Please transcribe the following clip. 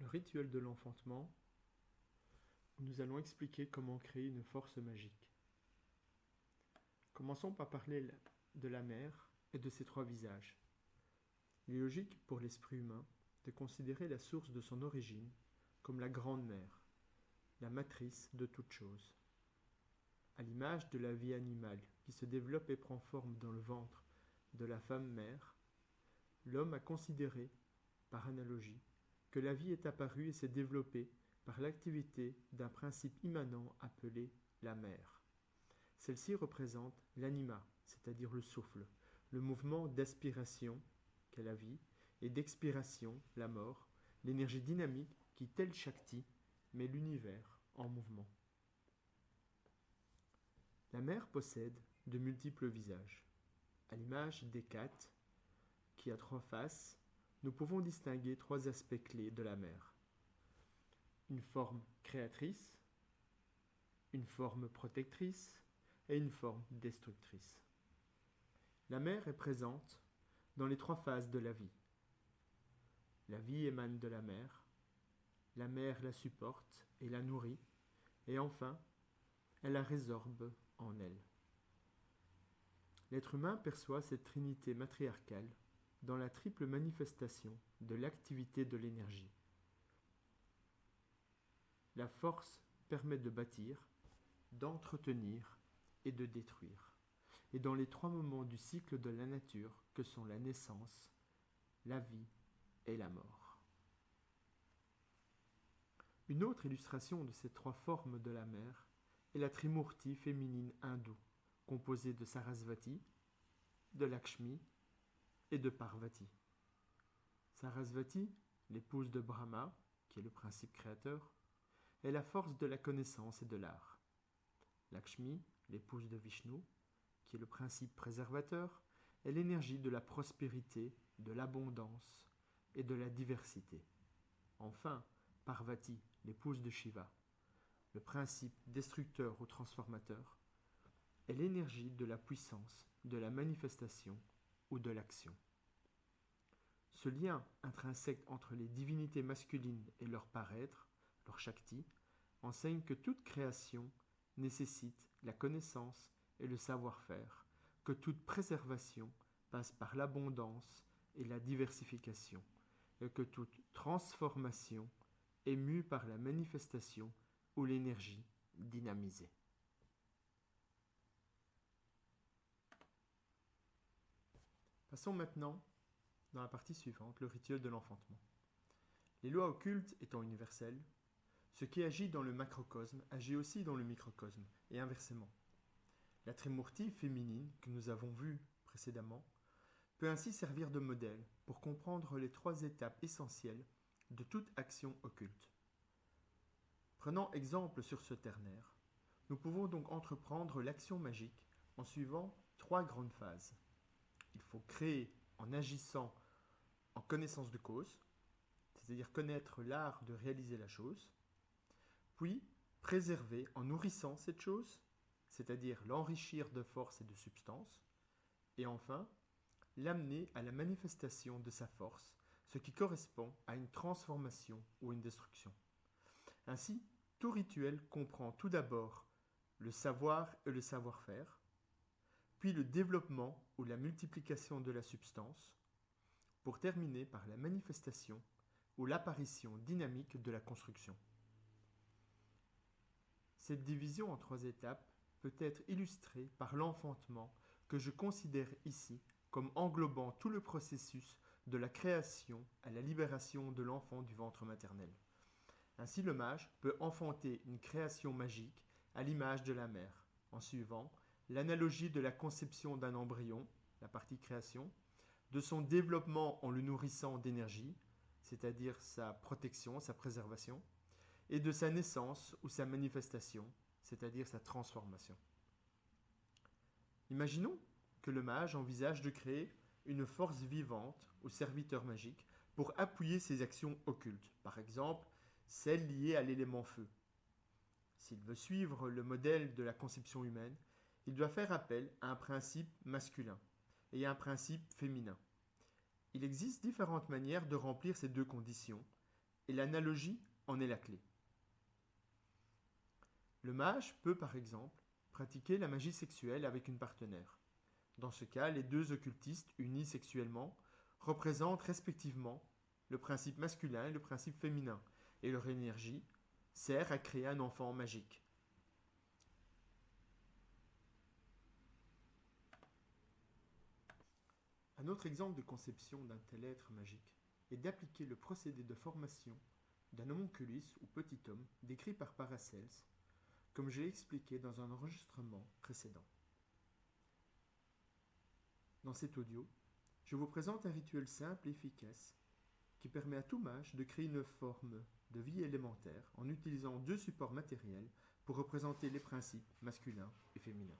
rituel de l'enfantement, nous allons expliquer comment créer une force magique. Commençons par parler de la mère et de ses trois visages. Il est logique pour l'esprit humain de considérer la source de son origine comme la grande mère, la matrice de toute chose. À l'image de la vie animale qui se développe et prend forme dans le ventre de la femme mère, l'homme a considéré, par analogie, que la vie est apparue et s'est développée par l'activité d'un principe immanent appelé la mère. Celle-ci représente l'anima, c'est-à-dire le souffle, le mouvement d'aspiration, qu'est la vie, et d'expiration, la mort, l'énergie dynamique qui, telle Shakti, met l'univers en mouvement. La mère possède de multiples visages. À l'image d'Hécate, qui a trois faces, nous pouvons distinguer trois aspects clés de la mère. Une forme créatrice, une forme protectrice et une forme destructrice. La mère est présente dans les trois phases de la vie. La vie émane de la mère la supporte et la nourrit, et enfin, elle la résorbe en elle. L'être humain perçoit cette trinité matriarcale dans la triple manifestation de l'activité de l'énergie. La force permet de bâtir, d'entretenir et de détruire. Et dans les trois moments du cycle de la nature que sont la naissance, la vie et la mort. Une autre illustration de ces trois formes de la mère est la Trimurti féminine hindoue, composée de Sarasvati, de Lakshmi et de Parvati. Sarasvati, l'épouse de Brahma, qui est le principe créateur, est la force de la connaissance et de l'art. Lakshmi, l'épouse de Vishnu, qui est le principe préservateur, est l'énergie de la prospérité, de l'abondance et de la diversité. Enfin, Parvati, l'épouse de Shiva, le principe destructeur ou transformateur, est l'énergie de la puissance, de la manifestation ou de l'action. Ce lien intrinsèque entre les divinités masculines et leur paraître, leur Shakti, enseigne que toute création nécessite la connaissance et le savoir-faire, que toute préservation passe par l'abondance et la diversification, et que toute transformation est mue par la manifestation ou l'énergie dynamisée. Passons maintenant dans la partie suivante, le rituel de l'enfantement. Les lois occultes étant universelles, ce qui agit dans le macrocosme agit aussi dans le microcosme, et inversement. La Trimurti féminine, que nous avons vue précédemment, peut ainsi servir de modèle pour comprendre les trois étapes essentielles de toute action occulte. Prenant exemple sur ce ternaire, nous pouvons donc entreprendre l'action magique en suivant trois grandes phases. Il faut créer en agissant en connaissance de cause, c'est-à-dire connaître l'art de réaliser la chose, puis préserver en nourrissant cette chose, c'est-à-dire l'enrichir de force et de substance, et enfin, l'amener à la manifestation de sa force, ce qui correspond à une transformation ou une destruction. Ainsi, tout rituel comprend tout d'abord le savoir et le savoir-faire, puis le développement ou la multiplication de la substance, pour terminer par la manifestation ou l'apparition dynamique de la construction. Cette division en trois étapes peut être illustrée par l'enfantement que je considère ici comme englobant tout le processus de la création à la libération de l'enfant du ventre maternel. Ainsi, le mage peut enfanter une création magique à l'image de la mère, en suivant l'analogie de la conception d'un embryon, la partie création, de son développement en le nourrissant d'énergie, c'est-à-dire sa protection, sa préservation, et de sa naissance ou sa manifestation, c'est-à-dire sa transformation. Imaginons que le mage envisage de créer une force vivante ou serviteur magique pour appuyer ses actions occultes, par exemple celles liées à l'élément feu. S'il veut suivre le modèle de la conception humaine, il doit faire appel à un principe masculin et à un principe féminin. Il existe différentes manières de remplir ces deux conditions, et l'analogie en est la clé. Le mage peut par exemple pratiquer la magie sexuelle avec une partenaire. Dans ce cas, les deux occultistes unis sexuellement représentent respectivement le principe masculin et le principe féminin, et leur énergie sert à créer un enfant magique. Un autre exemple de conception d'un tel être magique est d'appliquer le procédé de formation d'un homunculus ou petit homme décrit par Paracels, comme je l'ai expliqué dans un enregistrement précédent. Dans cet audio, je vous présente un rituel simple et efficace qui permet à tout mage de créer une forme de vie élémentaire en utilisant deux supports matériels pour représenter les principes masculins et féminins.